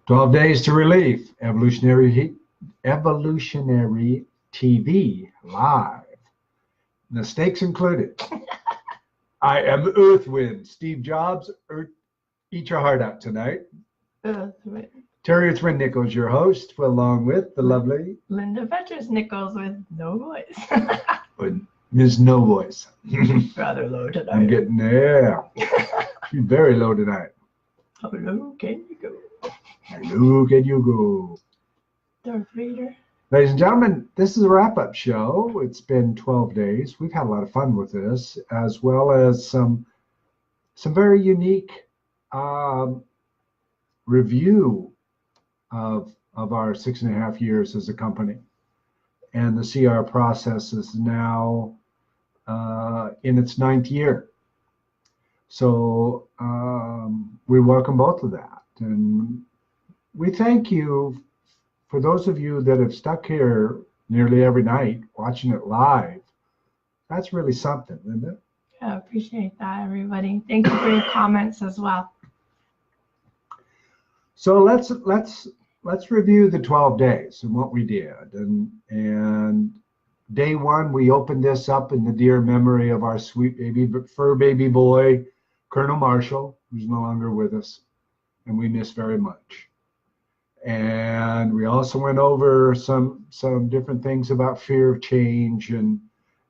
12 Days to Relief, Evolutionary TV, live. Mistakes included. I am Earthwind. Steve Jobs, eat your heart out tonight. Earthwind. Terry Earthwind Nichols, your host, along with the lovely Linda Vetras Nichols with no voice. Ms. No Voice. Rather low tonight. I'm getting there. She's very low tonight. How low can you go? How low can you go? Darth Vader. Ladies and gentlemen, this is a wrap-up show. It's been 12 days. We've had a lot of fun with this, as well as some very unique review of our 6.5 years as a company. And the CR process is now in its 9th year. So we welcome both of that. And we thank you for those of you that have stuck here nearly every night watching it live. That's really something, isn't it? I appreciate that, everybody. Thank you for your comments as well. So let's review the 12 days and what we did. And day one, we opened this up in the dear memory of our sweet fur baby boy, Colonel Marshall, who's no longer with us, and we miss very much. And we also went over some different things about fear of change, and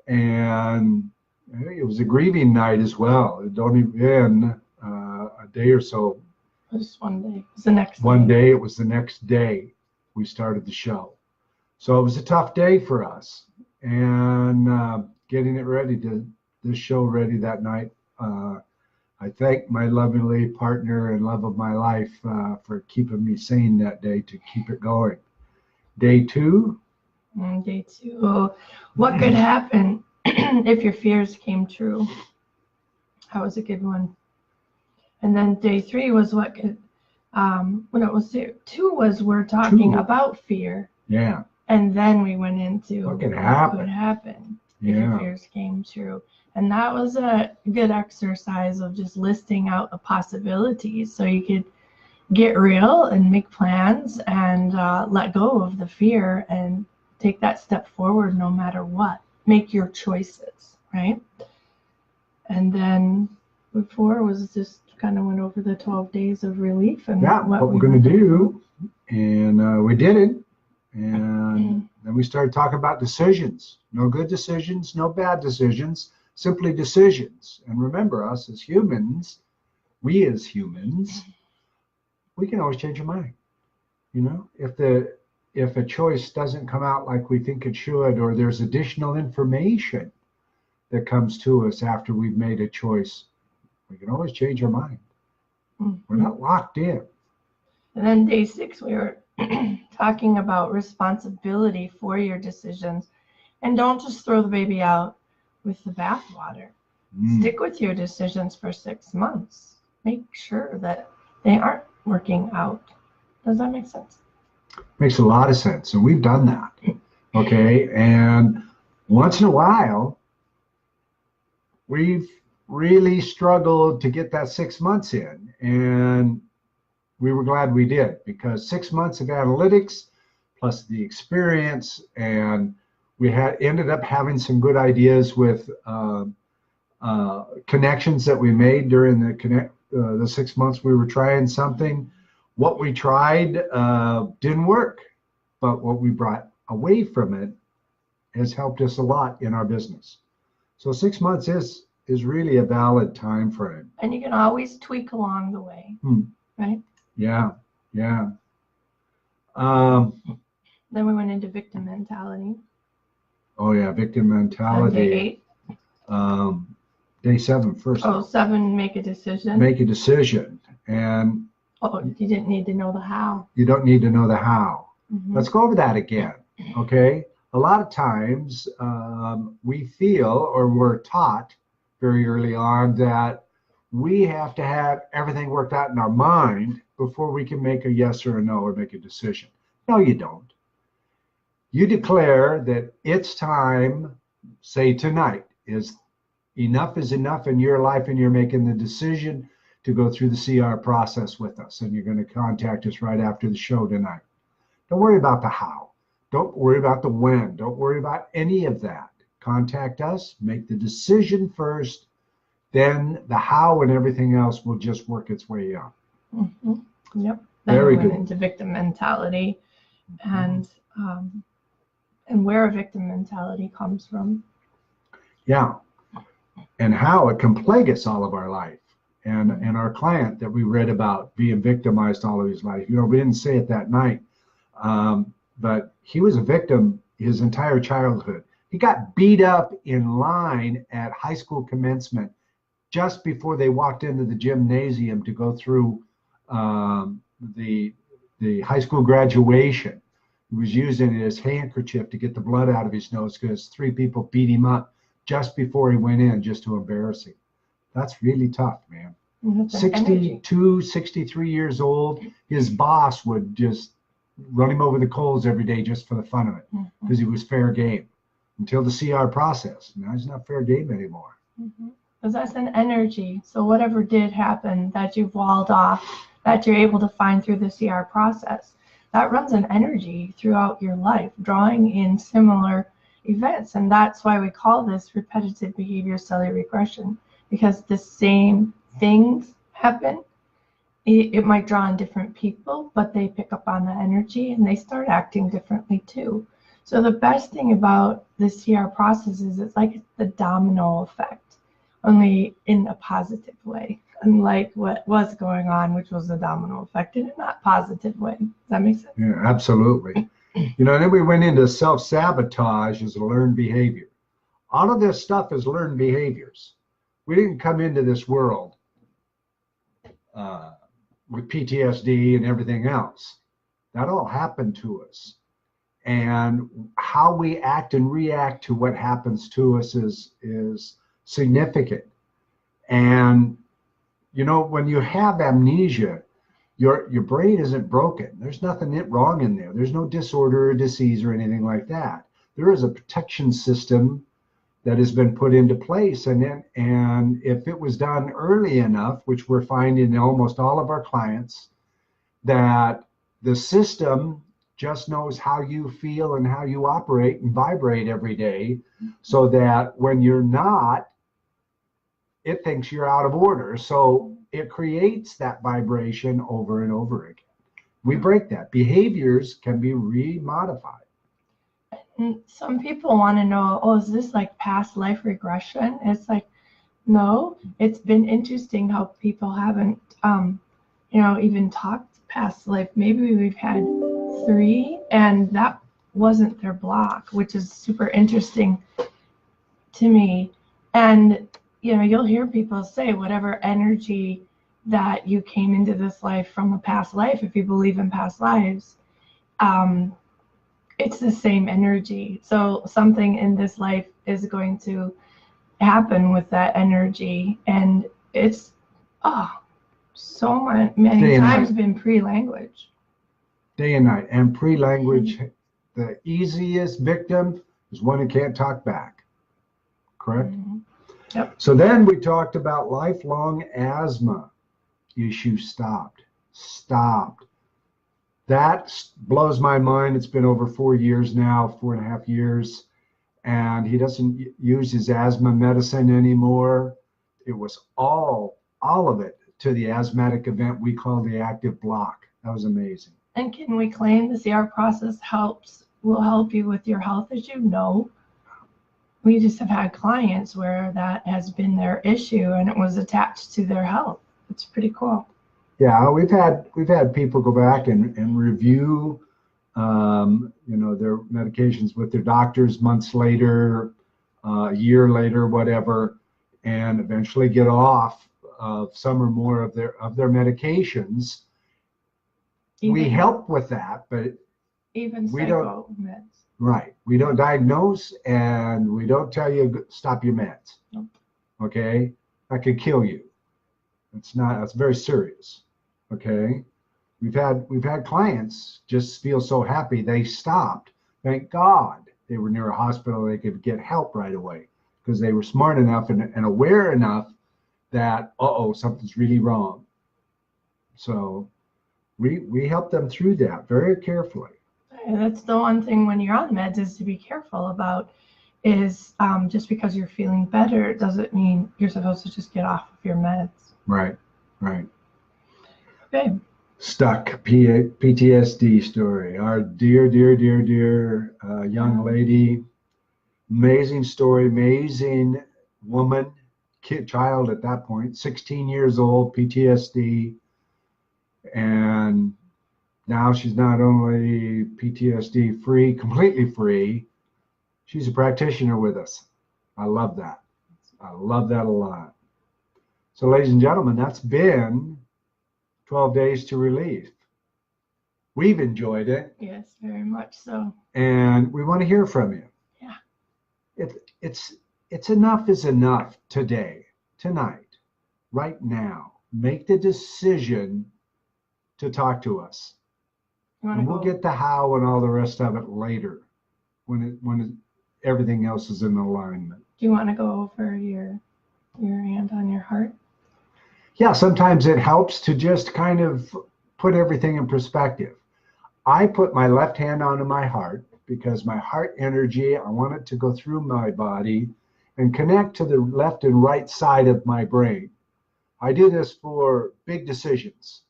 it was a grieving night as well. It only been a day or so. It was one day. It was the next day. One day, it was the next day we started the show. So it was a tough day for us, and getting it ready this show ready that night. I thank my lovely partner and love of my life for keeping me sane that day to keep it going. Day two. Day two. What could happen if your fears came true? That was a good one. And then day three was what could, when it was day two was we're talking about fear. Yeah. And then we went into what could happen if your fears came true. And that was a good exercise of just listing out the possibilities so you could get real and make plans and let go of the fear and take that step forward no matter what. Make your choices, right? And then before was just kind of went over the 12 days of relief and what we're going to do. And we did it. And then we started talking about decisions. No good decisions, no bad decisions. Simply decisions. And remember, us as humans, we can always change our mind. You know, if a choice doesn't come out like we think it should, or there's additional information that comes to us after we've made a choice, we can always change our mind. We're not locked in. And then day 6, we were talking about responsibility for your decisions. And don't just throw the baby out with the bathwater. Stick with your decisions for 6 months. Make sure that they aren't working out. Does that make sense? Makes a lot of sense. And we've done that. Okay. And once in a while, we've really struggled to get that 6 months in. And we were glad we did, because 6 months of analytics plus the experience, and we ended up having some good ideas with connections that we made during the 6 months we were trying something. What we tried didn't work, but what we brought away from it has helped us a lot in our business. So 6 months is really a valid time frame. And you can always tweak along the way, right? Yeah. Then we went into victim mentality. Oh yeah, victim mentality. Day 8. Day 7 first. 7, make a decision. Make a decision. And you didn't need to know the how. You don't need to know the how. Let's go over that again. Okay. A lot of times we feel, or we're taught very early on, that we have to have everything worked out in our mind before we can make a yes or a no or make a decision. No, you don't. You declare that it's time, say tonight, enough is enough in your life, and you're making the decision to go through the CR process with us. And you're going to contact us right after the show tonight. Don't worry about the how. Don't worry about the when. Don't worry about any of that. Contact us, make the decision first, then the how and everything else will just work its way out. Mm-hmm. Yep. Then Very we went good. into victim mentality and where a victim mentality comes from. Yeah. And how it can plague us all of our life. And our client that we read about being victimized all of his life, we didn't say it that night, but he was a victim his entire childhood. He got beat up in line at high school commencement just before they walked into the gymnasium to go through the high school graduation. He was using his handkerchief to get the blood out of his nose because 3 people beat him up just before he went in, just to embarrass him. That's really tough, man. 62, 63 years old. His boss would just run him over the coals every day just for the fun of it, because he was fair game until the CR process. Now he's not fair game anymore. Because that's an energy. So whatever did happen that you've walled off, that you're able to find through the CR process, that runs an energy throughout your life, drawing in similar events. And that's why we call this repetitive behavior cellular regression, because the same things happen. It might draw in different people, but they pick up on the energy and they start acting differently too. So the best thing about the CR process is it's like the domino effect, only in a positive way, unlike what was going on, which was a domino effect in a not positive way. Does that make sense? Yeah, absolutely. And then we went into self-sabotage as a learned behavior. All of this stuff is learned behaviors. We didn't come into this world with PTSD and everything else. That all happened to us. And how we act and react to what happens to us is significant. And, when you have amnesia, your brain isn't broken. There's nothing wrong in there. There's no disorder or disease or anything like that. There is a protection system that has been put into place. And if it was done early enough, which we're finding in almost all of our clients, that the system just knows how you feel and how you operate and vibrate every day, so that when you're not, it thinks you're out of order. So it creates that vibration over and over again. We break that. Behaviors can be remodified. Some people want to know, is this like past life regression? It's like, no, it's been interesting how people haven't, even talked past life. Maybe we've had 3 and that wasn't their block, which is super interesting to me. And, you'll hear people say whatever energy that you came into this life from a past life, if you believe in past lives, it's the same energy. So something in this life is going to happen with that energy. And it's, so many times been pre-language. Day and night. And pre-language, the easiest victim is one who can't talk back. Correct? Yep. So then we talked about lifelong asthma. Issue stopped. That blows my mind. It's been over 4 years now, 4.5 years, and he doesn't use his asthma medicine anymore. It was all of it to the asthmatic event we call the active block. That was amazing. And can we claim the CR process will help you with your health issue? No. We just have had clients where that has been their issue and it was attached to their health. It's pretty cool. Yeah, we've had people go back and review, their medications with their doctors months later, a year later, whatever, and eventually get off of some or more of their medications. We help with that, but even we don't. Meds. Right, we don't diagnose and we don't tell you stop your meds. Nope. Okay, that could kill you. That's very serious. Okay, we've had clients just feel so happy they stopped. Thank God they were near a hospital, they could get help right away because they were smart enough and aware enough that, uh-oh, something's really wrong. So we help them through that very carefully. And that's the one thing when you're on meds is to be careful about is just because you're feeling better doesn't mean you're supposed to just get off of your meds. Right, right. Okay. Stuck PTSD story. Our dear young lady, amazing story, amazing woman, child at that point, 16 years old, PTSD, and now she's not only PTSD free, completely free, she's a practitioner with us. I love that. I love that a lot. So, ladies and gentlemen, that's been 12 Days to Relief. We've enjoyed it. Yes, very much so. And we want to hear from you. Yeah. It's enough is enough today, tonight, right now. Make the decision to talk to us. And we'll get the how and all the rest of it later when everything else is in alignment. Do you want to go over your hand on your heart? Yeah, sometimes it helps to just kind of put everything in perspective. I put my left hand onto my heart because my heart energy, I want it to go through my body and connect to the left and right side of my brain. I do this for big decisions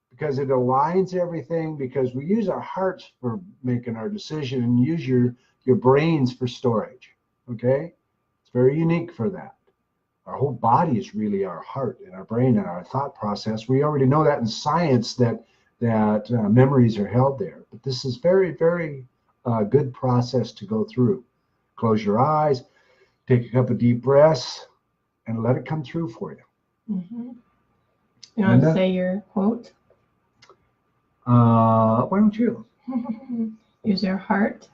because it aligns everything, because we use our hearts for making our decision and use your brains for storage. Okay? It's very unique for that. Our whole body is really our heart and our brain and our thought process. We already know that in science that memories are held there. But this is very, very good process to go through. Close your eyes, take a couple of deep breaths, and let it come through for you. Mm-hmm. You want to say your quote? Why don't you? Use your heart.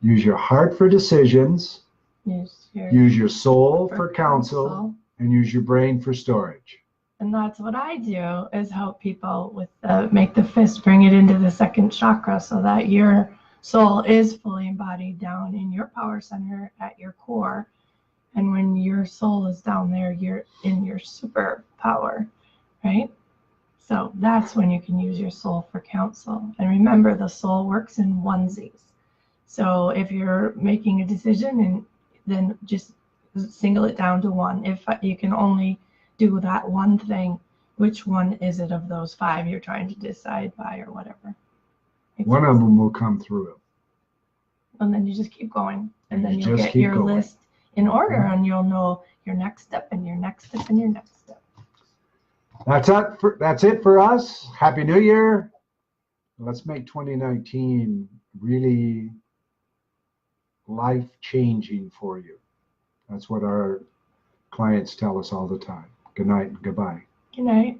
Use your heart for decisions. Use your soul for counsel. And use your brain for storage. And that's what I do, is help people with make the fist, bring it into the second chakra so that your soul is fully embodied down in your power center at your core. And when your soul is down there, you're in your super power, right? So that's when you can use your soul for counsel. And remember, the soul works in onesies. So if you're making a decision, and then just single it down to one. If you can only do that one thing, which one is it of those 5 you're trying to decide by or whatever? One of them will come through. And then you just keep going. And then you'll get your list in order, Okay. and you'll know your next step and your next step and your next step. That's it for us. Happy New Year. Let's make 2019 really life-changing for you. That's what our clients tell us all the time. Good night and goodbye. Good night.